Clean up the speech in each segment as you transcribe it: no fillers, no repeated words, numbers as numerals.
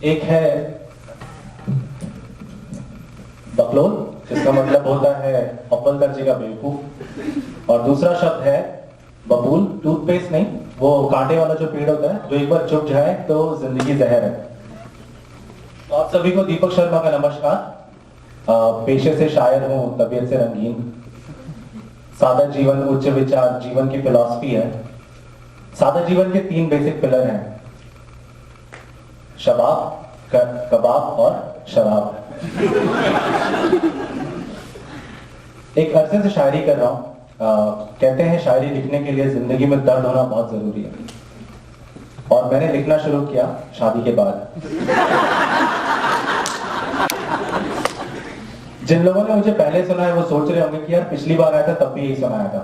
एक है बकलोल, जिसका मतलब होता है अव्वल दर्जे का बेवकूफ, और दूसरा शब्द है बबूल, टूथपेस्ट नहीं, वो कांटे वाला जो पेड़ होता है, जो एक बार चुप जाए तो जिंदगी जहर है। तो आप सभी को दीपक शर्मा का नमस्कार। पेशे से शायर हूं, तबीयत से रंगीन। सादा जीवन उच्च विचार जीवन की फिलॉसफी है। सादा जीवन के 3 बेसिक पिलर हैं, शबाब, कबाब और शराब। एक अरसे से शायरी कर रहा हूं। कहते हैं शायरी लिखने के लिए जिंदगी में दर्द होना बहुत जरूरी है, और मैंने लिखना शुरू किया शादी के बाद। जिन लोगों ने मुझे पहले सुना है वो सोच रहे होंगे कि यार पिछली बार आया था तब भी यही सुनाया था।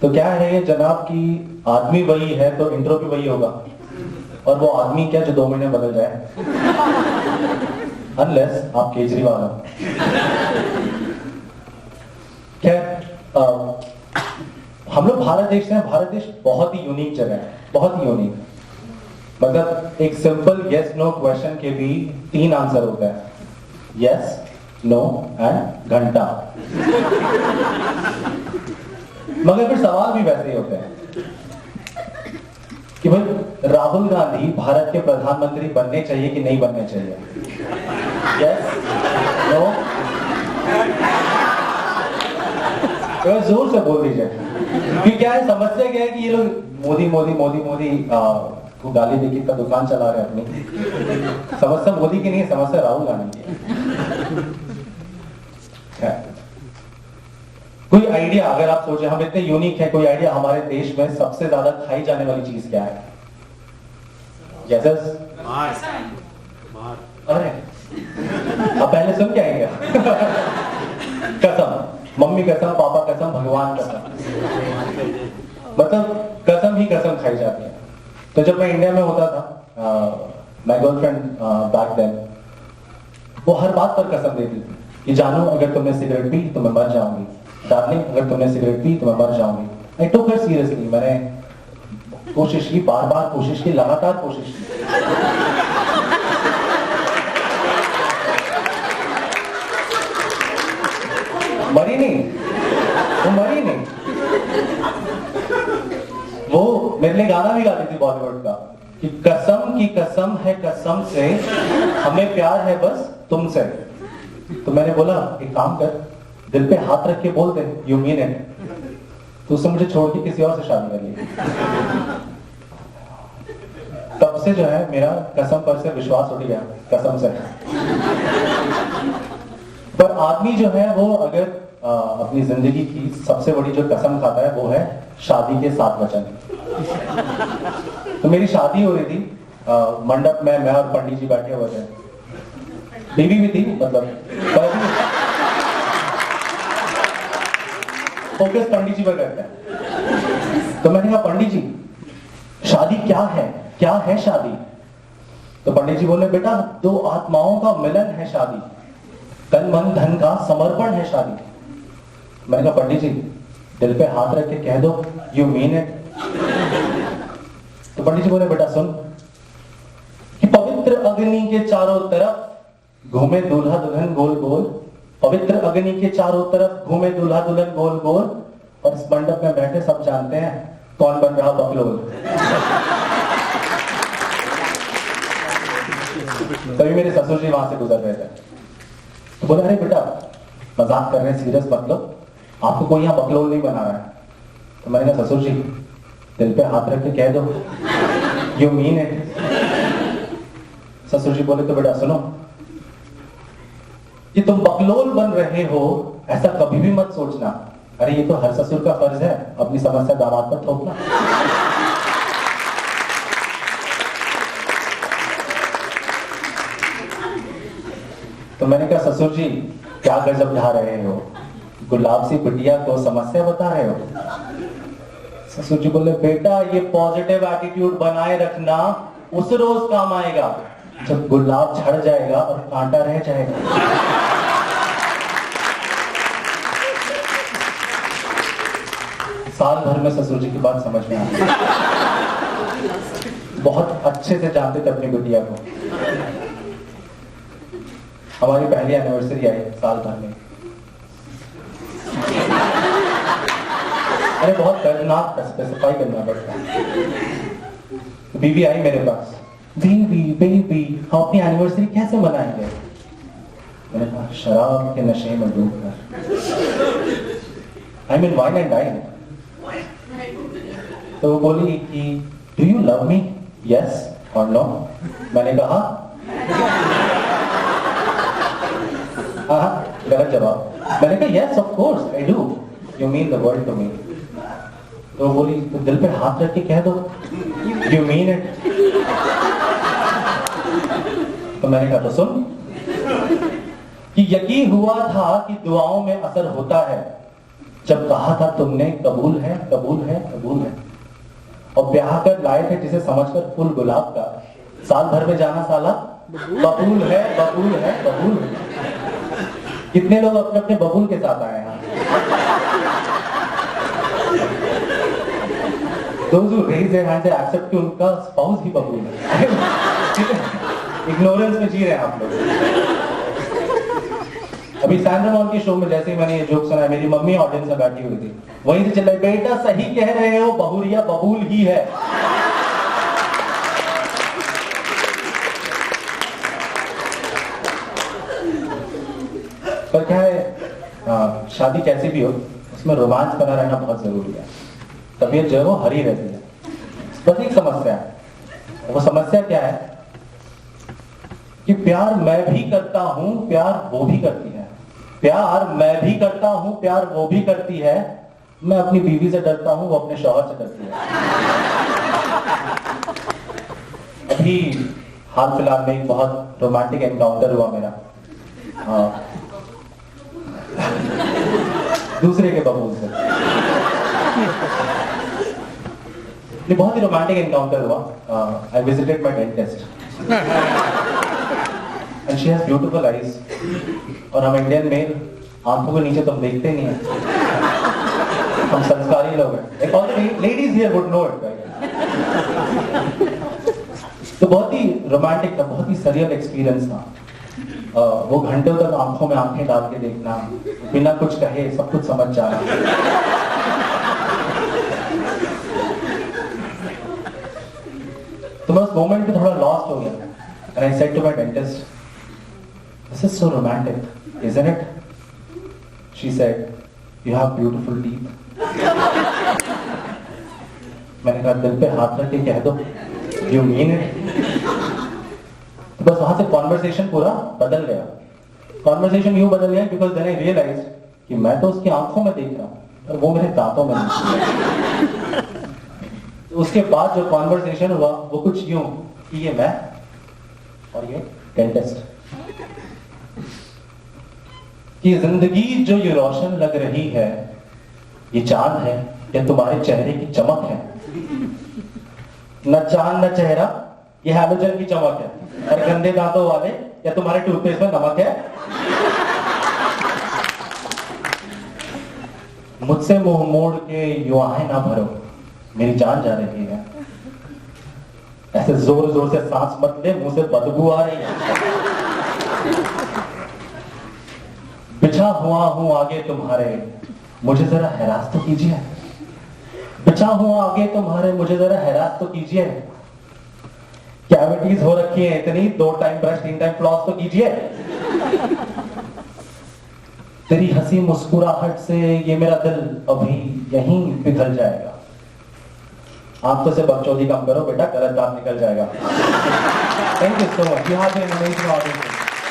तो क्या है ये जनाब कि आदमी वही है तो इंट्रो भी वही होगा, और वो आदमी क्या जो 2 महीने बदल जाए, अनलेस आप केजरीवाल हो। खैर, हम लोग भारत देश से हैं। भारत देश बहुत ही यूनिक जगह है, बहुत ही यूनिक। मतलब एक सिंपल यस नो क्वेश्चन के भी 3 आंसर होता है, यस, नो एंड घंटा। मगर फिर सवाल भी वैसे ही होते हैं कि भाई राहुल गांधी भारत के प्रधानमंत्री बनने चाहिए कि नहीं बनने चाहिए? यस, नो, तो जोर से बोल दीजिए। कि क्या है, समस्या क्या है कि ये लोग मोदी मोदी मोदी मोदी को गाली देके का दुकान चला रहे हैं अपनी। समस्या मोदी की नहीं है, समस्या राहुल गांधी की है। कोई आइडिया अगर आप सोचे, हम इतने यूनिक है, कोई आइडिया हमारे देश में सबसे ज्यादा खाई जाने वाली चीज क्या है? यस, अरे अब पहले सुन के आएंगे। कसम, मम्मी कसम, पापा कसम, भगवान कसम, मतलब कसम ही कसम खाई जाती है। तो जब मैं इंडिया में होता था, माय गर्लफ्रेंड बैक देन, वो हर बात पर कसम देती थी कि जानू अगर तुमने सिगरेट पी तो मैं मर जाऊंगी, डार्लिंग अगर तुमने सिगरेट पी तो मैं मर जाऊंगी। आई टुक हर सीरियसली। मैंने कोशिश की, बार बार कोशिश की, लगातार कोशिश की। मरी नहीं, वो मरी नहीं। वो मेरे लिए गाना भी गाती थी बॉलीवुड का कि कसम की कसम है कसम से, हमें प्यार है बस तुमसे। तो मैंने बोला एक काम कर, दिल पे हाथ रख के बोल दे यू मीन इट। तो उससे मुझे छोड़ के किसी और से शादी कर ली। तब से जो है मेरा कसम पर से विश्वास उठ गया, कसम से। पर आदमी जो है वो अगर अपनी जिंदगी की सबसे बड़ी जो कसम खाता है वो है शादी के 7 वचन। तो मेरी शादी हो रही थी, मंडप में मैं और पंडित जी बैठे हुए थे, बीवी भी थी, मतलब फोकस पंडित जी पर करते हैं। तो मैंने कहा पंडित जी शादी क्या है, क्या है शादी? तो पंडित जी बोले बेटा 2 आत्माओं का मिलन है शादी, तन मन धन का समर्पण है शादी। मैंने कहा पंडित जी दिल पे हाथ रख के कह दो यू मीन इट। तो पंडित जी बोले बेटा सुन कि पवित्र अग्नि के चारों तरफ घूमे दूल्हा दुल्हन गोल गोल, पवित्र अग्नि के चारों तरफ घूमे दूल्हा दुल्हन गोल गोल, और इस मंडप में बैठे सब जानते हैं कौन बन रहा बकलोल। तभी मेरे ससुर जी वहां से गुजर रहे थे। तो बोला अरे बेटा मजाक कर रहे हैं, सीरियस मत लो, आपको कोई यहाँ बकलोल नहीं बना रहा है। तो मैंने कहा ससुर जी दिल पे हाथ रख के कह दो यू मीन इट। ससुर जी बोले तो बेटा सुनो कि तुम बकलोल बन रहे हो ऐसा कभी भी मत सोचना। अरे ये तो हर ससुर का फर्ज है अपनी समस्या दामाद पर थोपना। तो मैंने कहा ससुर जी क्या गजब ढा रहे हो, गुलाब सी बिटिया को समस्या बता रहे हो? ससुर जी बोले बेटा ये पॉजिटिव एटीट्यूड बनाए रखना उस रोज काम आएगा जब गुलाब झड़ जाएगा और कांटा रह जाएगा। साल भर में ससुर जी की बात समझ में आ गई। बहुत अच्छे से जानते थे अपनी बिटिया को। हमारी पहली एनिवर्सरी आई साल भर में। अरे बहुत दर्दनाक था, स्पेसिफाई करना पड़ता है। बीवी आई मेरे पास, बेबी बेबी हम अपनी एनिवर्सरी कैसे मनाएंगे? मैंने कहा शराब के नशे में डूबकर, I mean wine and dine. तो वो बोली कि do you love me, yes और नो? मैंने कहा हाँ, गलत जवाब। मैंने कहा yes of course I do, you mean the world to me. तो वो बोली तो दिल पे हाथ रख के कह दो यू मीन इट। तो मैंने कहा तो सुन कि यकीन हुआ था कि दुआओं में असर होता है जब कहा था तुमने कबूल है कबूल है कबूल है, और ब्याह कर लाए थे जिसे समझकर फूल गुलाब का, साल भर में जाना साला बबूल है बबूल है बबूल है। कितने लोग अपने अपने बबूल के साथ आए हैं? Those who raise their hands accept कि उनका स्पाउस ही बबूल है। इग्नोरेंस में जी रहे हैं आप लोग। अभी सैंड्रा मॉल के शो में जैसे ही मैंने ये जोक सुना, मेरी मम्मी ऑडियंस में बैठी हुई थी, वहीं से चला बेटा सही कह रहे हो, बहुरिया बबूल ही है। पर क्या है, शादी कैसी भी हो उसमें रोमांच बना रहना बहुत जरूरी है। तबीयत जो है वो हरी रहती है। बस एक समस्या है, वो समस्या क्या है कि प्यार मैं भी करता हूं, प्यार वो भी करती है। प्यार मैं भी करता हूं, प्यार वो भी करती है। मैं अपनी बीवी से डरता हूं, वो अपने शौहर से डरती है। अभी हाल फिलहाल में एक बहुत रोमांटिक एनकाउंटर हुआ मेरा, दूसरे के बबूल से। ये बहुत ही रोमांटिक एनकाउंटर हुआ। I visited my dentist and she has beautiful eyes, और हम इंडियन मेल आंखों के नीचे तुम देखते नहीं है, हम संस्कारी लोग हैं। Ladies here would know it. तो बहुत ही रोमांटिक था, बहुत ही सरियल एक्सपीरियंस था। वो घंटों तक आंखों में आंखें डाल के देखना, बिना कुछ कहे सब कुछ समझ जाना। तो मैं उस मोमेंट पे थोड़ा लॉस्ट हो गया। And I said to my dentist, "This is so romantic, isn't it?" She said, "You have beautiful teeth." मैंने कहा दिल पे हाथ रख के कह दो, You mean it? तो बस वहां से कॉन्वर्सेशन पूरा बदल गया। कॉन्वर्सेशन यूं बदल गया बिकॉज देन आई रियलाइज कि मैं तो उसकी आंखों में देख रहा हूं और वो मेरे दांतों में नहीं। तो उसके बाद जो कॉन्वर्सेशन हुआ वो कुछ यूं कि ये मैं और ये डेंटिस्ट कि जिंदगी जो ये रोशन लग रही है, ये चांद है या तुम्हारे चेहरे की चमक है? न चांद न चेहरा, ये हैलोजन की चमक है। और गंदे दांतों वाले या तुम्हारे टूथपेस्ट में नमक है? मुझसे मुंह मोड़ के युवाएं ना भरो, मेरी जान जा रही है। ऐसे जोर जोर से सांस मत ले, मुंह से बदबू आ रही है। बिछा हुआ हूं आगे तुम्हारे, मुझे जरा हैरास तो कीजिए। बिछा हुआ आगे तुम्हारे, मुझे जरा हैरास तो कीजिए। कैविटीज हो रखी है इतनी, 2 टाइम ब्रश 3 टाइम फ्लॉस तो कीजिए। तेरी हंसी मुस्कुराहट से ये मेरा दिल अभी यहीं पिघल जाएगा। आप तो से बकचोदी कम करो बेटा, गलत बात निकल जाएगा। Thank you so much. You have been amazing audience.